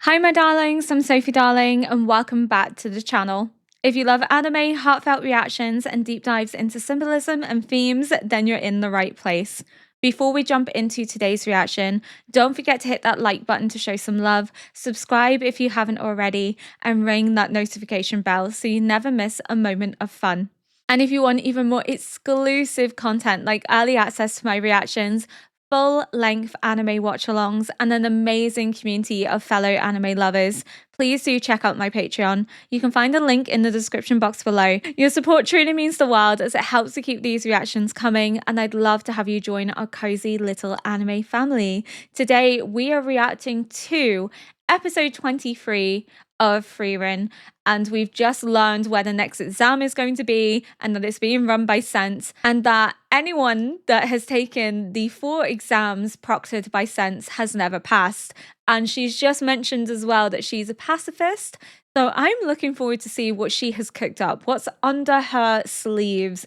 Hi my darlings, I'm Sophie Darling and welcome back to the channel. If you love anime, heartfelt reactions and deep dives into symbolism and themes, then you're in the right place. Before we jump into today's reaction, don't forget to hit that like button to show some love, subscribe if you haven't already, and ring that notification bell so you never miss a moment of fun. And if you want even more exclusive content like early access to my reactions, full-length anime watch-alongs, and an amazing community of fellow anime lovers, please do check out my Patreon. You can find a link in the description box below. Your support truly means the world as it helps to keep these reactions coming, and I'd love to have you join our cozy little anime family. Today, we are reacting to episode 23 of Frieren, and we've just learned where the next exam is going to be and that it's being run by Sense, and that anyone that has taken the 4 exams proctored by Sense has never passed. And she's just mentioned as well that she's a pacifist, so I'm looking forward to see what she has cooked up, what's under her sleeves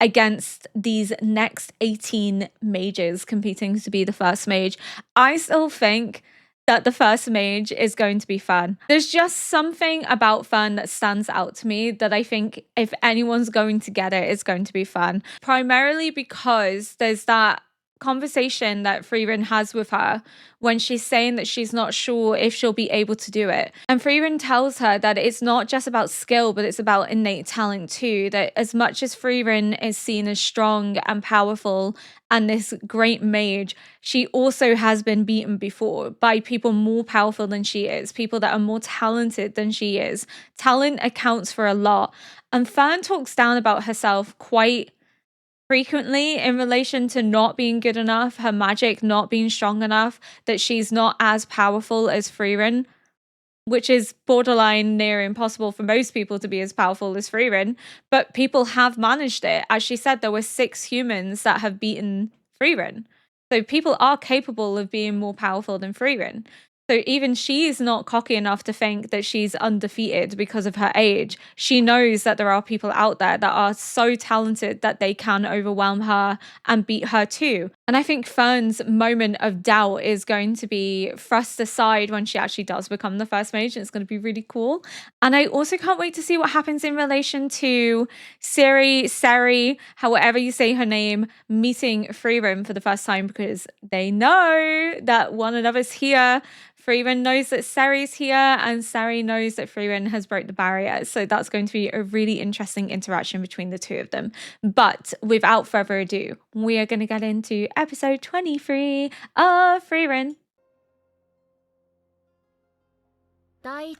against these next 18 mages competing to be the first mage. I still think that the first mage is going to be fun. There's just something about fun that stands out to me that I think if anyone's going to get it, it's going to be fun. Primarily because there's that conversation that Frieren has with her when she's saying that she's not sure if she'll be able to do it. And Frieren tells her that it's not just about skill, but it's about innate talent too. That as much as Frieren is seen as strong and powerful and this great mage, she also has been beaten before by people more powerful than she is, people that are more talented than she is. Talent accounts for a lot. And Fern talks down about herself quite frequently in relation to not being good enough, her magic not being strong enough, that she's not as powerful as Frieren, which is borderline near impossible for most people to be as powerful as Frieren, but people have managed it. As she said, there were 6 humans that have beaten Frieren. So people are capable of being more powerful than Frieren. So even she's not cocky enough to think that she's undefeated because of her age. She knows that there are people out there that are so talented that they can overwhelm her and beat her too. And I think Fern's moment of doubt is going to be thrust aside when she actually does become the first mage, and it's going to be really cool. And I also can't wait to see what happens in relation to Seri, however you say her name, meeting Frieren for the first time, because they know that one another's here. Frieren knows that Seri's here, and Seri knows that Frieren has broke the barrier. So that's going to be a really interesting interaction between the two of them. But without further ado, we are going to get into episode 23 of Frieren.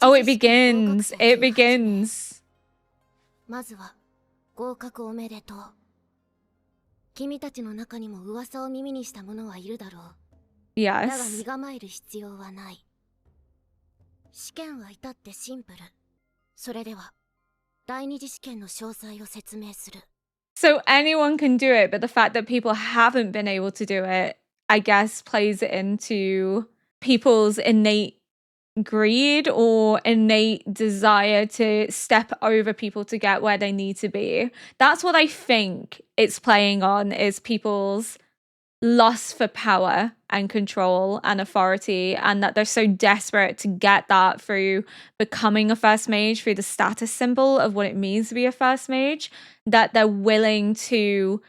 Oh, it begins. It begins. まずは合格おめでとう。君たちの中にも噂を耳にした者はいるだろう。だが身構える必要はない。試験は至ってシンプル。それでは第二次試験の詳細を説明する。So anyone can do it, but the fact that people haven't been able to do it, I guess, plays into people's innate greed or innate desire to step over people to get where they need to be. That's what I think it's playing on, is people's lust for power and control and authority, and that they're so desperate to get that through becoming a first mage, through the status symbol of what it means to be a first mage, that they're willing to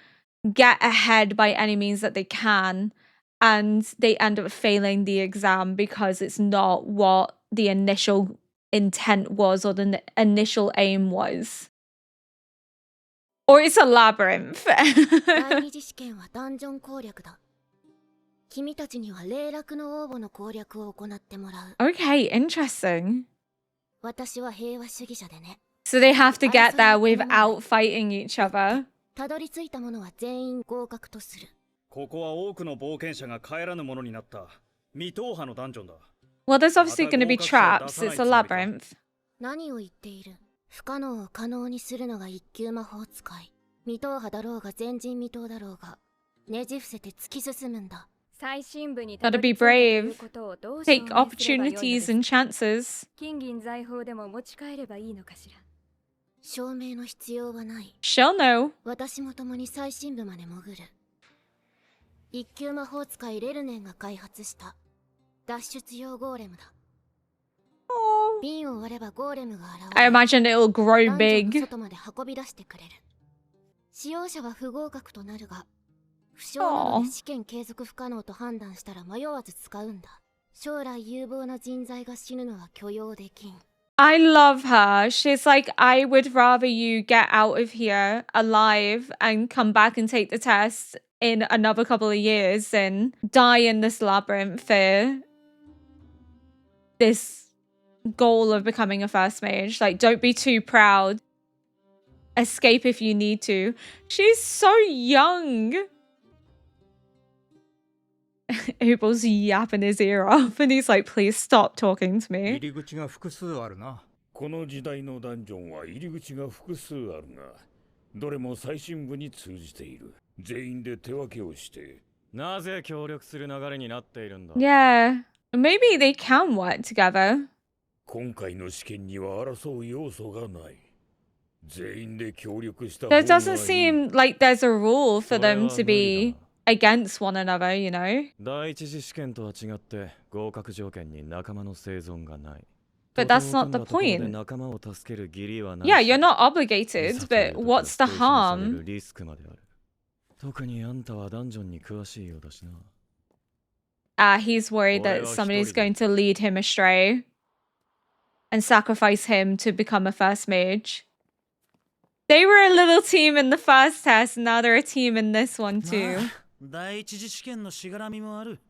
get ahead by any means that they can, and they end up failing the exam because it's not what the initial intent was or the initial aim was. Or it's a labyrinth. 第二次試験はダンジョン攻略だ。君たちには霊落の応募の攻略を行ってもらう。Okay, interesting. 私は平和主義者でね。So they have to get there without fighting each other. たどり着いた者は全員合格とする。ここは多くの冒険者が帰らぬものになった未踏破のダンジョンだ。Well, there's obviously going to be traps. It's a labyrinth. 何を言っている？不可能を可能にするのが一級魔法使い。未踏破だろうが前人未到だろうが、ねじ伏せて突き進むんだ。Gotta be brave. Take opportunities and chances. 金銀財宝でも持ち帰ればいいのかしら。証明の必要はない。She'll know. 私も共に最深部まで潜る。一級魔法使いレルネンが開発した脱出用ゴーレムだ。瓶を割ればゴーレムが現 I れ、 imagine it'll grow ダンジョンの big. 外まで運び出してくれる。使用者は不合格となるが、負傷などで試験継続不可能と判断したら迷わず使うんだ。将来有望な人材が死ぬのは許容できん。I love her. She's like, I would rather you get out of here alive and come back and take the test in another couple of years than die in this labyrinth for this goal of becoming a first mage. Like, don't be too proud. Escape if you need to. She's so young. Abel's yapping his ear off and he's like, please stop talking to me. 入り口が複数あるな。この時代のダンジョンは入り口が複数あるが、どれも最深部に通じている。全員で手分けをして。なぜ協力する流れになっているんだ Yeah. Maybe they can work together. 今回の試験には争う要素がない。全員で協力した方 There がいい。 doesn't seem like there's a rule for them to be against one another, you know? 第一次試験とは違って合格条件に仲間の生存がない。 But that's not the point. 仲間を助ける義理はない。 Yeah, you're not obligated, but what's the harm? リスクまである。特にあんたはダンジョンに詳しいようだしな。He's worried that somebody's going to lead him astray and sacrifice him to become a first mage. They were a little team in the first test, and now they're a team in this one too. 第一次試験のしがらみもある。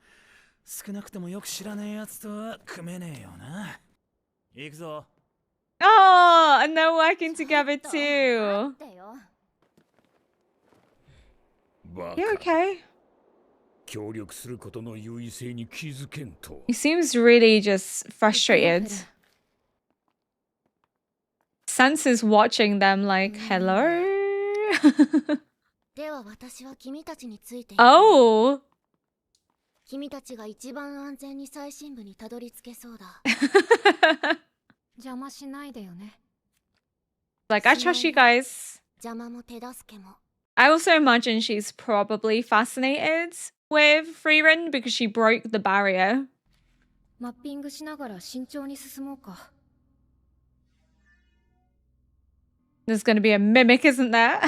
少なくともよく知らねえやつとは組めねえよな。行くぞ。Oh, and they're working together too. 待ってよ。バ You カ。 okay? 協力することの優位性に気づけんと。 He seems really just frustrated. Sense is watching them like, hello? では私は君たちについて、Oh! 君たちが一番安全に最深部にたどり着けそうだ。邪魔しないでよね。 Like, I trust you guys. 邪魔も手助けも。 I also imagine she's probably fascinated with Frieren because she broke the barrier. マッピングしながら慎重に進もうか。 There's going to be a mimic, isn't there?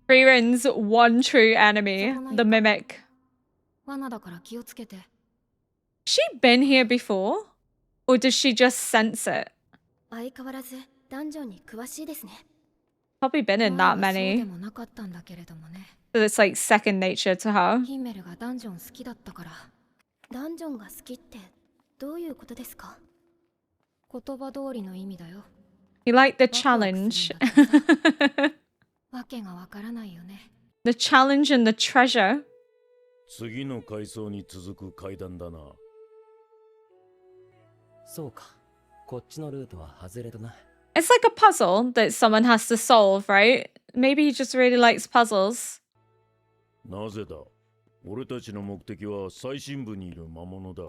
Frieren's one true enemy, the mimic. 罠だから気をつけて。 She been here before? Or does she just sense it? 相変わらずダンジョンに詳しいですね。 Probably been in that そうで many. もなかったんだけれどもね。 So it's like second nature to her. ヒンメルがダンジョン好きだったから。ダンジョンが好きってどういうことですか？言葉通りの意味だよ。 You like the challenge. わけがわからないよね。 The challenge and the treasure. 次の階層に続く階段だな。そうか。こっちのルートは外れだな。 It's like a puzzle that someone has to solve, right? Maybe he just really likes puzzles. なぜだ。俺たちの目的は最深部にいる魔物だ。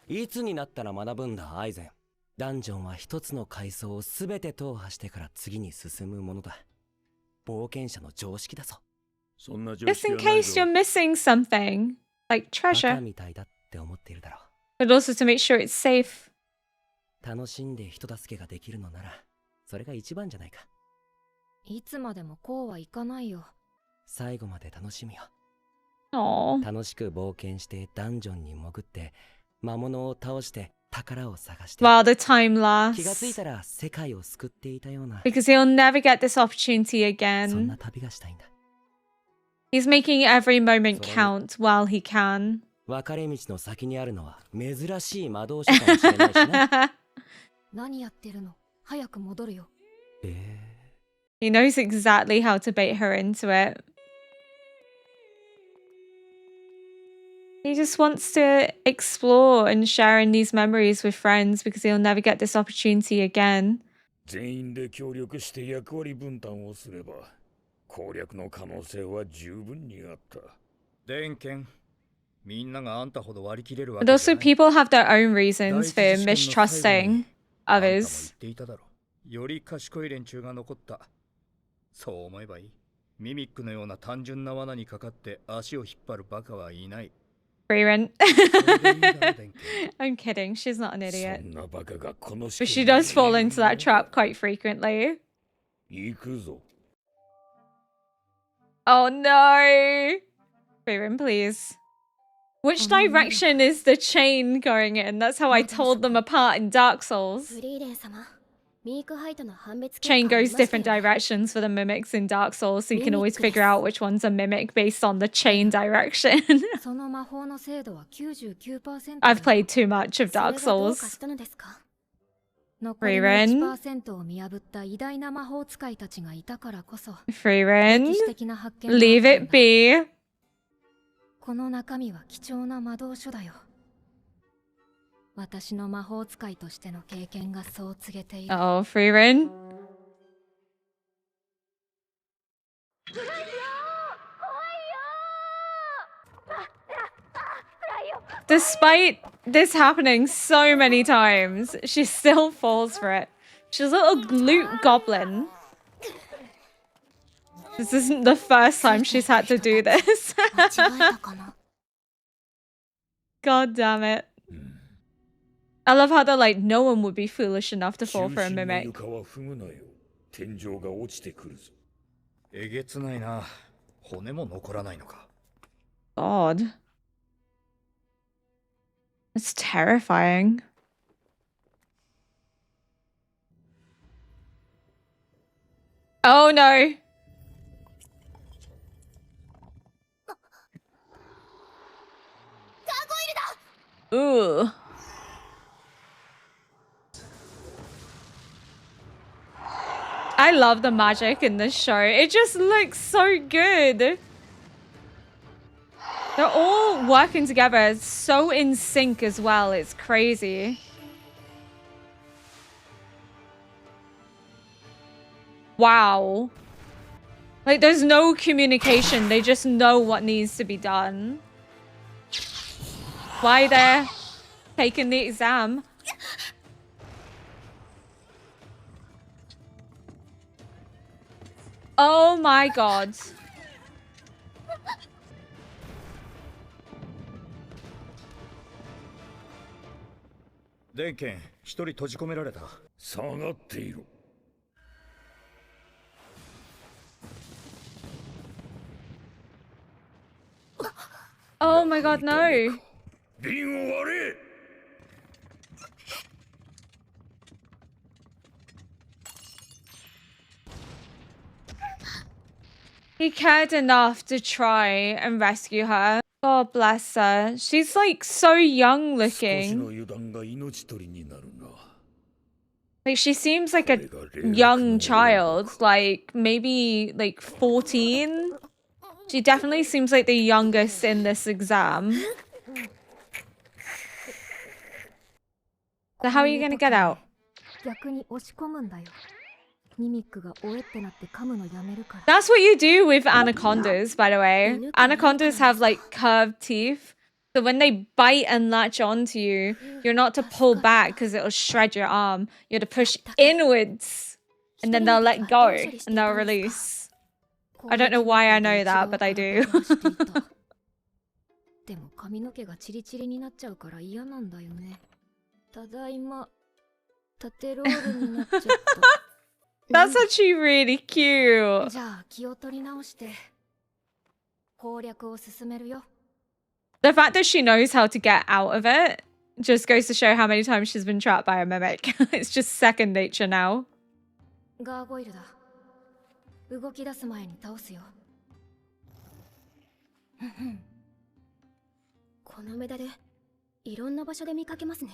いつになったら学ぶんだ、アイゼン。ダンジョンは一つの階層をすべて踏破してから次に進むものだ。冒険者の常識だぞ。そんな常 Just 識 in はない case ぞ。 you're missing something, like バカ treasure, みたいだって思っているだろ but also to make sure it's safe. う。楽しんで人助けができるのなら、それが一番じゃないか。いつまでもこうはいかないよ。最後まで楽しみよ。 Aww. 楽しく冒険してダンジョンに潜って、魔物を倒して宝を探して。 While the time 気がつい lasts. たら世界を救っていたような、 Because he'll never get this opportunity そんな again. 旅がしたいんだ。 He's making every moment count while he can. 分かれ道の先にあるのは珍しい魔導士かもしれないしな。何やってるの？早く戻るよ。He knows exactly how to bait her into it. He just wants to explore and share in these memories with friends because he'll never get this opportunity again. 全員で協力して役割分担をすれば攻略の可能性は十分にあった。電剣。みんながあんたほど割り切れるわ But けじゃ also ない。 people have their own reasons 第 for 一次試験の最後 mistrusting にあんたも言っ others. ていただろう。より賢い連中が残った。そう思えばいい。ミミックのような単純な罠にかかって足を引っ張るバカはいない。Frieren. それでいいだろ電剣 I'm kidding. She's not an idiot. そんなバカがこの But she does fall into that trap quite frequently. 行くぞ。 Oh no! Frieren, please. Which direction is the chain going in? That's how I told them apart in Dark Souls. フリーレン様、ミークハイトの判別結 Chain 果を見 goes ましたよ different ね。 directions for the mimics in Dark Souls, so you can always figure out which one's a mimic based on the chain direction. その魔法の精度は 99% I've played too much of それ Dark がどうか Souls. したのですか？残りの Frieren 1% を見破った偉大な魔法使いたちがいたからこそ Frieren, 歴史的な発見があったんだ。 leave it be. この中身は貴重な魔導書だよ。私の魔法使いとしての経験がそう告げている。 Oh, Frieren. Despite this happening so many times, she still falls for it. She's a little glute goblin. This isn't the first time she's had to do this. 間違えたかな？ God damn it. I love how they're like, no one would be foolish enough to fall for a 中心の mimic. 床は踏むなよ。天井が落ちてくるぞ。えげつないな。骨も残らないのか。 God. It's terrifying. Oh no. Ooh. I love the magic in this show. It just looks so good. They're all working together so in sync as well. It's crazy. Wow. Like, there's no communication. They just know what needs to be done. Why they're taking the exam. Oh my god. Denken, 一人閉じ込められた。下がっていろ。 Oh my god, no. 瓶を割れ。 He cared enough to try and rescue her. God bless her. She's like so young 少し looking. の油断が命取りになるな。 Like, she seems like a young child. Like, maybe like 14. She definitely seems like the youngest in this exam. So how are you gonna get out? 逆に押し込むんだよ。ミミックがおえってなって噛むのやめるから。 That's what you do with anacondas, by the way. Anacondas have like curved teeth. So when they bite and latch onto you, you're not to pull back because it'll shred your arm. You're to push inwards and then they'll let go and they'll release. I don't know why I know that, but I do. でも髪の毛がチリチリになっちゃうから嫌なんだよね。ただいま、縦ロールになっちゃった。 That's actually really cute. じゃあ気を取り直して攻略を進めるよ。 The fact that she knows how to get out of it just goes to show how many times she's been trapped by a mimic. It's just second nature now. ガーゴイルだ。動き出す前に倒すよ。このメダル、いろんな場所で見かけますね。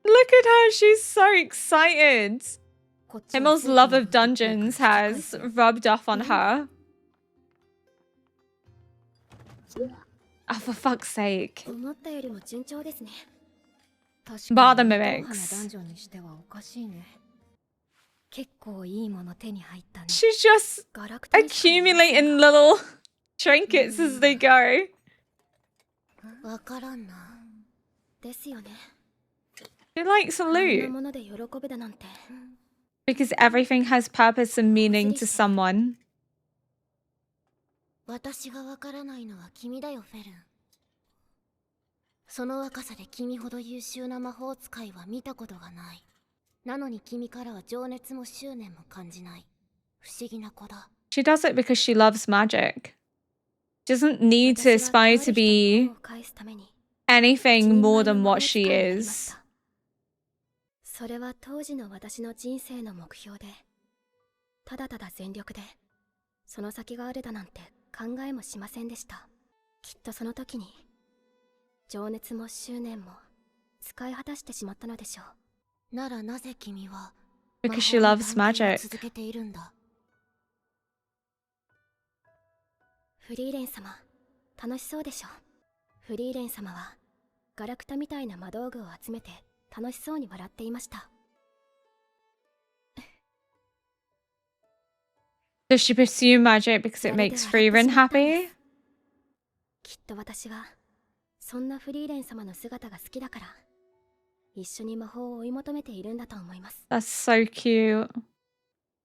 Look at her, she's so excited. Himmel's love of dungeons has rubbed off on her. Oh, for fuck's sake. 思ったよりも順調ですね。 Bar the ダン mimics. ジョンにしてはおかしいね。結構いいもの手に入ったね。 She's just ガラクタにしか見えません accumulating little trinkets as they go. わからんな。ですよね。 She likes a あんな loot もので喜べだなんて。 because everything has purpose and meaning to someone. 私がわからないのは君だよ、フェルン。その若さで君ほど優秀な魔法使いは見たことがない。なのに君からは情熱も執念も感じない。不思議な子だ。She does it because she loves magic. She doesn't need to aspire to be anything more than what she is. それは当時の私の人生の目標で、ただただ全力で、その先があるだなんて考えもしませんでした。きっとその時に、情熱も執念も使い果たしてしまったのでしょう。ならなぜ君は Because she loves magic. 続けているんだ。フリーレン様、楽しそうでしょ。フリーレン様はガラクタみたいな魔道具を集めて楽しそうに笑っていました。Does she pursue magic because it makes Frieren happy? きっと私はそんなフリーレン様の姿が好きだから一緒に魔法を追い求めているんだと思います。That's so cute.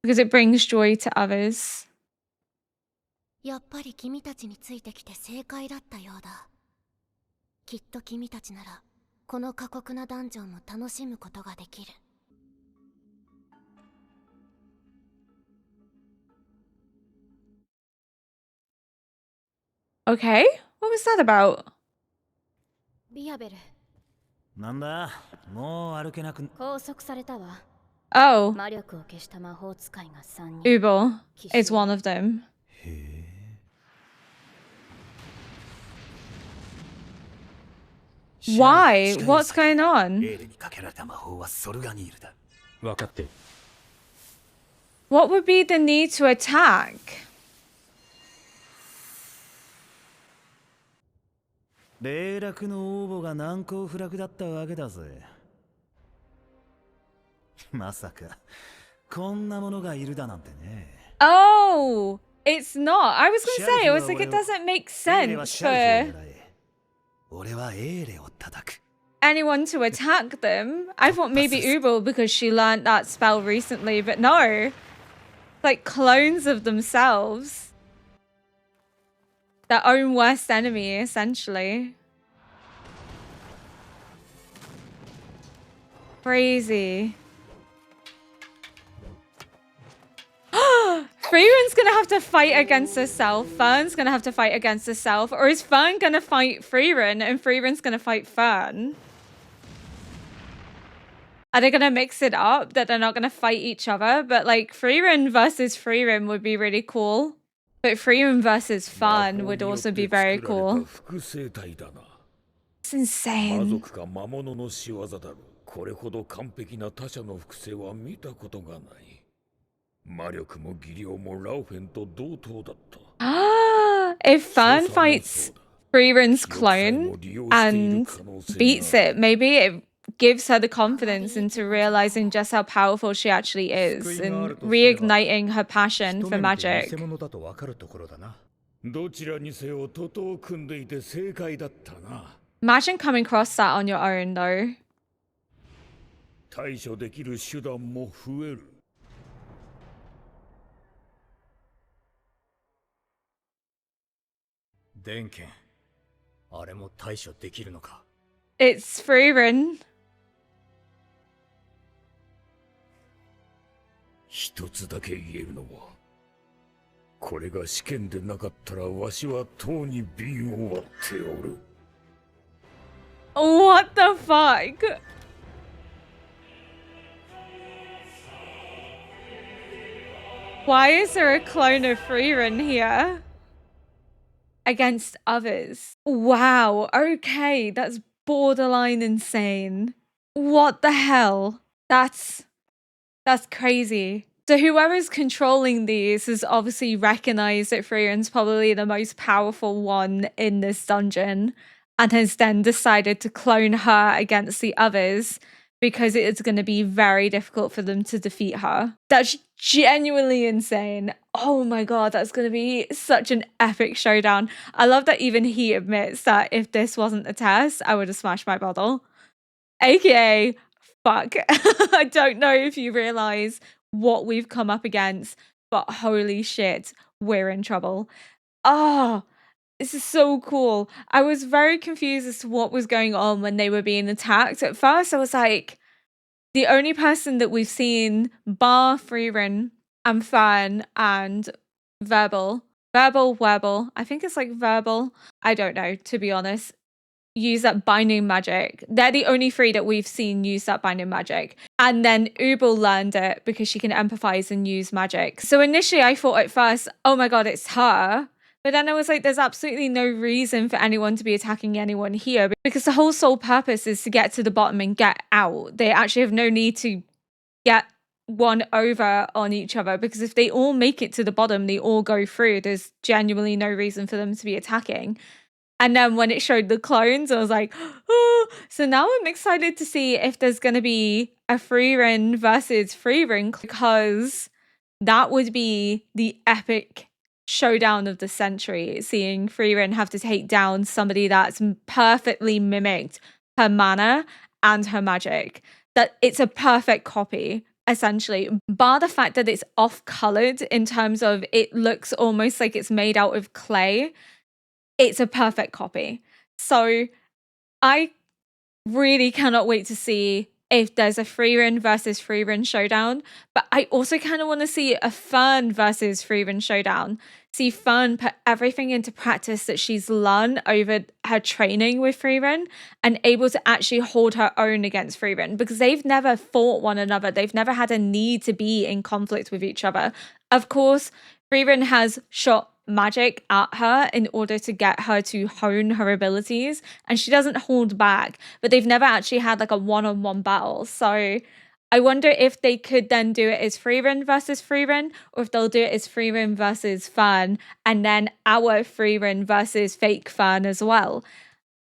Because it brings joy to others. やっぱり君たちについてきて正解だったようだ。きっと君たちならこの過酷なダンジョンも楽しむことができる。Okay, what was that about? ビアベル、なんだ、もう歩けなく。拘束されたわ。Oh, 魔力を消した魔法使いが3人。Ubel is one of them. へえ。Why? What's going on? エーレにかけられた魔法はソルガニールだ。分かってる。What would be the need to attack? 霊落の応募が難攻不落だったわけだぜ。まさかこんなものがいるだなんてね。Oh, it's not. I was going to say, I was like, it doesn't make エーレは sense シャルフを for 狙え。俺はエーレを叩く。 anyone to attack them. I thought maybe Ubel because she learned that spell recently, but no. Like clones of themselves. Their own worst enemy, essentially. Crazy. Frieren's gonna have to fight against herself. Fern's gonna have to fight against herself. Or is Fern gonna fight Frieren and Frieren's gonna fight Fern? Are they gonna mix it up that they're not gonna fight each other? But like Frieren versus Frieren would be really cool. But Frieren versus Fern would also be very cool. It's insane. 魔族か魔物の仕業だろう。これほど完璧な他者の複製は見たことがない。魔力も技量もラウフェンと同等だった。If Fern fights Frieren's clone and beats it, maybe it gives her the confidence into realizing just how powerful she actually is and reigniting her passion for magic. どちらにせよ徒党を組んでいて正解だったな。Imagine coming across that on your own though. 対処できる手段も増える。電剣、あれも対処できるのか。It's Frieren. 一つだけ言えるのは、これが試験でなかったらわしはとうに瓶を割っておる。What the fuck? Why is there a clone of Frieren here? Against others. Wow, okay, that's borderline insane. What the hell? That's crazy. So whoever's controlling these has obviously recognized that Frieren's probably the most powerful one in this dungeon and has then decided to clone her against the others because it is going to be very difficult for them to defeat her. That's genuinely insane. Oh my god, that's going to be such an epic showdown. I love that even he admits that if this wasn't a test, I would have smashed my bottle. AKA, fuck. I don't know if you realize what we've come up against, but holy shit, we're in trouble. Oh, This is so cool. I was very confused as to what was going on when they were being attacked. At first, I was like, the only person that we've seen, bar Frieren and Fern and Verbal, I think it's like Verbal, I don't know, to be honest, use that binding magic. They're the only three that we've seen use that binding magic. And then Ubel learned it because she can empathize and use magic. So initially I thought at first, oh my god, it's her. But then I was like, there's absolutely no reason for anyone to be attacking anyone here because the whole sole purpose is to get to the bottom and get out. They actually have no need to get one over on each other because if they all make it to the bottom, they all go through. There's genuinely no reason for them to be attacking. And then when it showed the clones, I was like, oh. So now I'm excited to see if there's going to be a Frieren versus Frieren because that would be the epic showdown of the century, seeing Frieren have to take down somebody that's perfectly mimicked her mana and her magic. That it's a perfect copy, essentially, bar the fact that it's off-colored in terms of it looks almost like it's made out of clay. It's a perfect copy. So I really cannot wait to see if there's a Frieren versus Frieren showdown, but I also kind of want to see a Fern versus Frieren showdown. See Fern put everything into practice that she's learned over her training with Frieren and able to actually hold her own against Frieren because they've never fought one another. They've never had a need to be in conflict with each other. Of course, Frieren has shot magic at her in order to get her to hone her abilities, and she doesn't hold back, but they've never actually had like a one-on-one battle. So I wonder if they could then do it as Frieren versus Frieren, or if they'll do it as Frieren versus Fern, and then our Frieren versus fake Fern as well.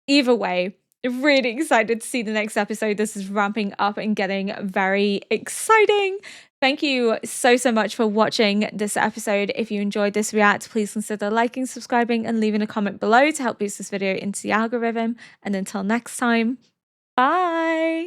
Either way, really excited to see the next episode. This is ramping up and getting very exciting. Thank you so much for watching this episode. If you enjoyed this react, please consider liking, subscribing, and leaving a comment below to help boost this video into the algorithm. And until next time, bye!